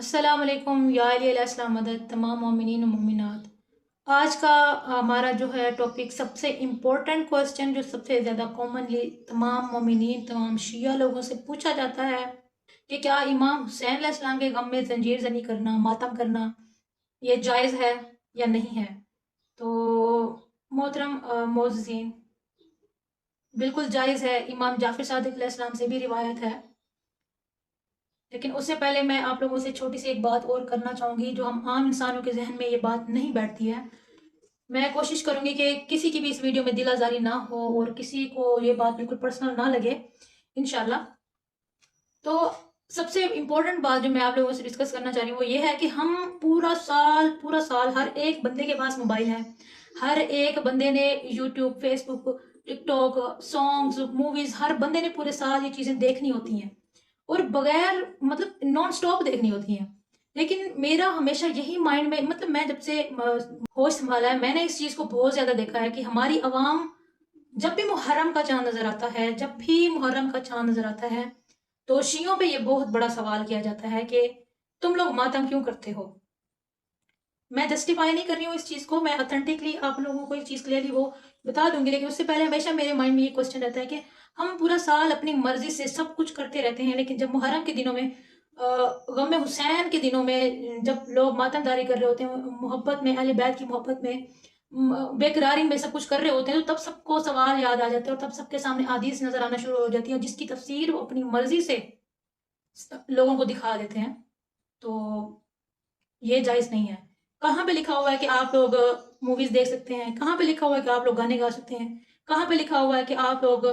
अस्सलाम वालेकुम या अलैहिस्सलाम मदद तमाम मोमिनीन और मोमिनात। आज का हमारा जो है टॉपिक सबसे इम्पोर्टेंट क्वेश्चन जो सबसे ज़्यादा कॉमनली तमाम मोमिनीन तमाम शिया लोगों से पूछा जाता है कि क्या इमाम हुसैन अलैहिस्सलाम के गम में जंजीर ज़नी करना मातम करना ये जायज़ है या नहीं है। तो मोहतरम मोअज़्ज़िज़ीन, बिल्कुल जायज़ है। इमाम जाफ़र सादिक अलैहिस्सलाम से भी रिवायत है। लेकिन उससे पहले मैं आप लोगों से छोटी सी एक बात और करना चाहूँगी जो हम आम इंसानों के जहन में ये बात नहीं बैठती है। मैं कोशिश करूँगी कि किसी की भी इस वीडियो में दिल आज़ारी ना हो और किसी को ये बात बिल्कुल पर्सनल ना लगे, इंशाल्लाह। तो सबसे इम्पोर्टेंट बात जो मैं आप लोगों से डिस्कस करना चाह रही हूँ वो ये है कि हम पूरा साल हर एक बंदे के पास मोबाइल है। हर एक बंदे ने YouTube, Facebook, TikTok, songs, movies, हर बंदे ने पूरे साल ये चीज़ें देखनी होती हैं और बगैर मतलब नॉन स्टॉप देखनी होती हैं। लेकिन मेरा हमेशा यही माइंड में मतलब मैं जब से होश संभाला है मैंने इस चीज़ को बहुत ज़्यादा देखा है कि हमारी आवाम जब भी मुहर्रम का चाँद नज़र आता है, जब भी मुहर्रम का चाँद नज़र आता है, तो शियों पे ये बहुत बड़ा सवाल किया जाता है कि तुम लोग मातम क्यों करते हो। मैं जस्टिफाई नहीं कर रही हूँ इस चीज़ को, मैं ऑथेंटिकली आप लोगों को एक चीज़ क्लियरली वो बता दूंगी, लेकिन उससे पहले हमेशा मेरे माइंड में ये क्वेश्चन रहता है कि हम पूरा साल अपनी मर्जी से सब कुछ करते रहते हैं, लेकिन जब मुहर्रम के दिनों में गम हुसैन के दिनों में जब लोग मातमदारी कर रहे होते हैं, मोहब्बत में, अहले बैत की मोहब्बत में, बेकरारी में सब कुछ कर रहे होते हैं, तो तब सबको सवाल याद आ जाते हैं और तब सबके सामने हदीस नजर आना शुरू हो जाती है जिसकी तफसीर वो अपनी मर्जी से लोगों को दिखा देते हैं। तो ये जायज़ नहीं है। कहाँ पे लिखा हुआ है कि आप लोग मूवीज़ देख सकते हैं? कहाँ पे लिखा हुआ है कि आप लोग गाने गा सकते हैं? कहाँ पे लिखा हुआ है कि आप लोग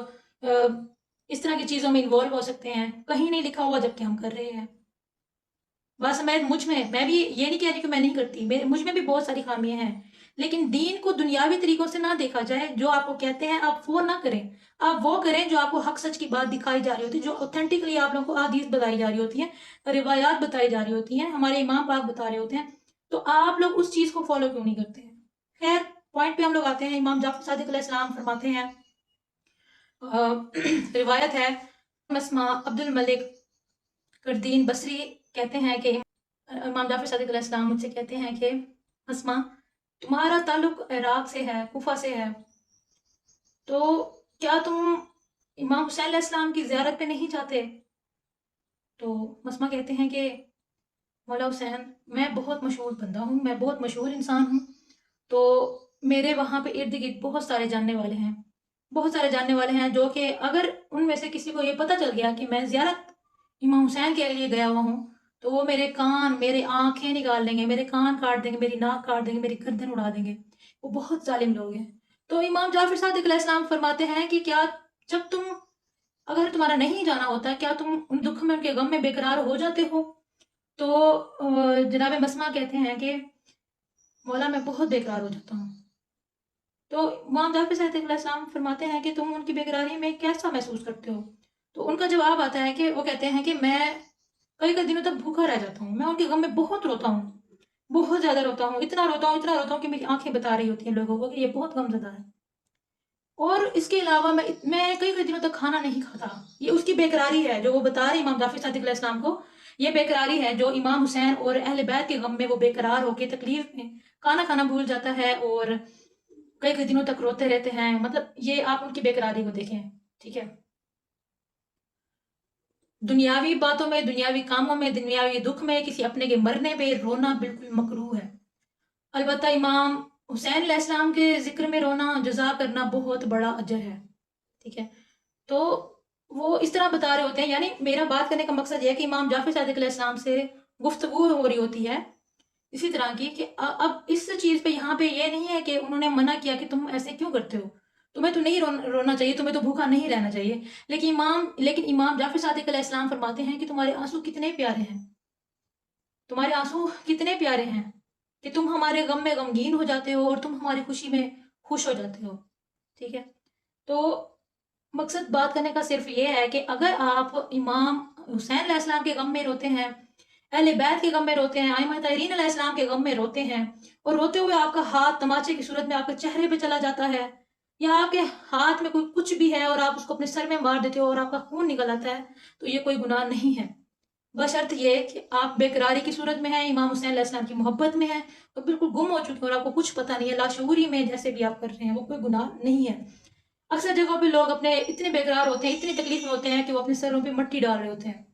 इस तरह की चीज़ों में इन्वॉल्व हो सकते हैं? कहीं नहीं लिखा हुआ, जबकि हम कर रहे हैं। बस मैं भी ये नहीं कह रही कि मैं नहीं करती, मुझ में भी बहुत सारी खामियां हैं, लेकिन दीन को दुनियावी तरीकों से ना देखा जाए। जो आपको कहते हैं आप वो ना करें, आप वो करें जो आपको हक सच की बात दिखाई जा रही होती है, जो ऑथेंटिकली आप लोगों को हदीस बताई जा रही होती है, रिवायात बताई जा रही होती हैं, हमारे इमाम पाक बता रहे होते हैं, तो आप लोग उस चीज़ को फॉलो क्यों नहीं करते हैं। खैर, पॉइंट पे हम लोग आते हैं। इमाम जाफर सादिक अलैहिस्सलाम फरमाते हैं, रिवायत है, मस्मा अब्दुल मलिक करदीन बसरी कहते हैं कि इमाम जाफर सादिक अलैहिस्सलाम मुझसे कहते हैं कि हस्मा, तुम्हारा ताल्लुक इराक से है, कुफा से है, तो क्या तुम इमाम हुसैन अलैहिस्सलाम की ज़ियारत पे नहीं जाते। तो मस्मा कहते हैं कि मौला हुसैन, मैं बहुत मशहूर बंदा हूँ, मैं बहुत मशहूर इंसान हूँ, तो मेरे वहाँ पे इर्द गिर्द बहुत सारे जानने वाले हैं, बहुत सारे जानने वाले हैं, जो कि अगर उनमें से किसी को ये पता चल गया कि मैं ज़ियारत इमाम हुसैन के लिए गया हुआ हूँ, तो वो मेरे कान, मेरे आंखें निकाल देंगे, मेरे कान काट देंगे, मेरी नाक काट देंगे, मेरी गर्दन उड़ा देंगे। वो बहुत जालिम लोग हैं। तो इमाम जाफर सादिक अलैहिस्सलाम फरमाते हैं कि क्या जब तुम, अगर तुम्हारा नहीं जाना होता, क्या तुम उन दुख में, उनके गम में बेकरार हो जाते हो। तो जनाब मसमा कहते हैं कि मौला, मैं बहुत बेकरार हो जाता हूँ। तो इमाम जाफर सादिक अलैहिस्सलाम फरमाते हैं कि तुम उनकी बेकरारी में कैसा महसूस करते हो। तो उनका जवाब आता है कि वो कहते हैं कि मैं कई कई दिनों तक भूखा रह जाता हूँ, मैं उनके गम में बहुत रोता हूँ, बहुत ज़्यादा रोता हूँ, इतना रोता हूँ कि मेरी आंखें बता रही होती हैं लोगों को कि ये बहुत गमज़दा है। और इसके अलावा मैं कई कई दिनों तक खाना नहीं खाता। ये उसकी बेकरारी है जो वो बता रहे इमाम जाफर सादिक अलैहिस्सलाम को। ये बेकरारी है जो इमाम हुसैन और अहले बैत के गम में वो बेकरार होकर तकलीफ में खाना खाना भूल जाता है और कई कई दिनों तक रोते रहते हैं। मतलब ये आप उनकी बेकरारी को देखें, ठीक है। दुनियावी बातों में, दुनियावी कामों में, दुनियावी दुख में, किसी अपने के मरने पे रोना बिल्कुल मकरूह है। अलबत्ता इमाम हुसैन अलैहिस्सलाम के जिक्र में रोना, जज़ा करना बहुत बड़ा अजर है, ठीक है। तो वो इस तरह बता रहे होते हैं, यानी मेरा बात करने का मकसद ये है कि इमाम जाफर सादिक अलैहिस्सलाम से गुफ्तगू हो रही होती है इसी तरह की कि अब इस चीज़ पे यहाँ पे ये नहीं है कि उन्होंने मना किया कि तुम ऐसे क्यों करते हो, तुम्हें तो नहीं रोना चाहिए, तुम्हें तो भूखा नहीं रहना चाहिए। लेकिन इमाम जाफर सादिक अलैहिस्सलाम फरमाते हैं कि तुम्हारे आंसू कितने प्यारे हैं, तुम्हारे आंसू कितने प्यारे हैं कि तुम हमारे गम में गमगीन हो जाते हो और तुम हमारी खुशी में खुश हो जाते हो, ठीक है। तो मकसद बात करने का सिर्फ ये है कि अगर आप इमाम हुसैन अलैहिस्सलाम के गम में रोते हैं, अहले बैत के गम में रोते हैं, आइमा ताहरीन अलैहिस्सलाम के गम में रोते हैं, और रोते हुए आपका हाथ तमाचे की सूरत में आपके चेहरे पे चला जाता है, या आपके हाथ में कोई कुछ भी है और आप उसको अपने सर में मार देते हो और आपका खून निकल आता है, तो ये कोई गुनाह नहीं है। बशर्त ये कि आप बेकरारी की सूरत में हैं, इमाम हुसैन अलैहिस्सलाम की मोहब्बत में हैं और बिल्कुल गुम हो चुके हैं और आपको कुछ पता नहीं है, लाशऊरी में जैसे भी आप कर रहे हैं, वो कोई गुनाह नहीं है। अक्सर जगहों पे लोग अपने इतने बेकरार होते हैं, इतनी तकलीफ में होते हैं कि वो अपने सरों पे मट्टी डाल रहे होते हैं।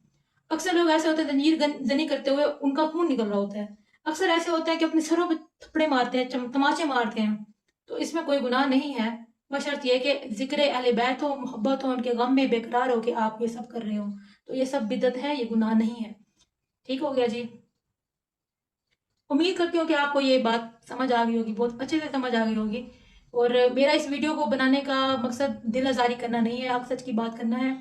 अक्सर लोग ऐसे होते हैं जंजीर जनी करते हुए उनका खून निकल रहा होता है। अक्सर ऐसे होते हैं कि अपने सरों पे थप्पड़े मारते हैं, तमाचे मारते हैं। तो इसमें कोई गुनाह नहीं है, बशर्त ये कि ज़िक्र अहले बैत हो, मोहब्बत हो, उनके गम में बेकरार हो कि आप ये सब कर रहे हो। तो ये सब बिदअत है, ये गुनाह नहीं है। ठीक हो गया जी। उम्मीद करती हूँ कि आपको ये बात समझ आ गई होगी, बहुत अच्छे से समझ आ गई होगी। और मेरा इस वीडियो को बनाने का मकसद दिल आज़ारी करना नहीं है, आप सच की बात करना है।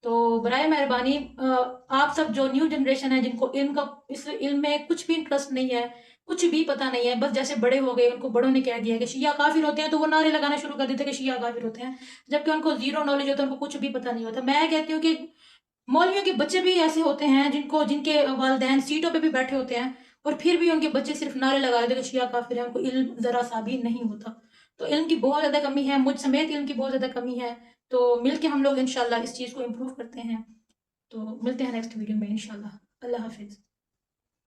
तो बराए मेहरबानी आप सब जो न्यू जनरेशन है, जिनको इल्म का इस इल्म में कुछ भी इंटरेस्ट नहीं है, कुछ भी पता नहीं है, बस जैसे बड़े हो गए, उनको बड़ों ने कह दिया कि शिया काफिर होते हैं, तो वो नारे लगाना शुरू कर देते हैं कि शिया काफिर होते हैं, जबकि उनको जीरो नॉलेज होता है, उनको कुछ भी पता नहीं होता। मैं कहती हूँ कि मौलवियों के बच्चे भी ऐसे होते हैं जिनके वालिदैन सीटों पे भी बैठे होते हैं और फिर भी उनके बच्चे सिर्फ नारे लगा देते हैं कि शिया काफिर है, उनको इल्म जरा सा भी नहीं होता। तो इल्म की बहुत ज़्यादा कमी है, मुझ समेत इल्म की बहुत ज़्यादा कमी है। तो मिलके हम लोग इंशाल्लाह इस चीज़ को इम्प्रूव करते हैं। तो मिलते हैं नेक्स्ट वीडियो में इंशाल्लाह। अल्लाह हाफिज़।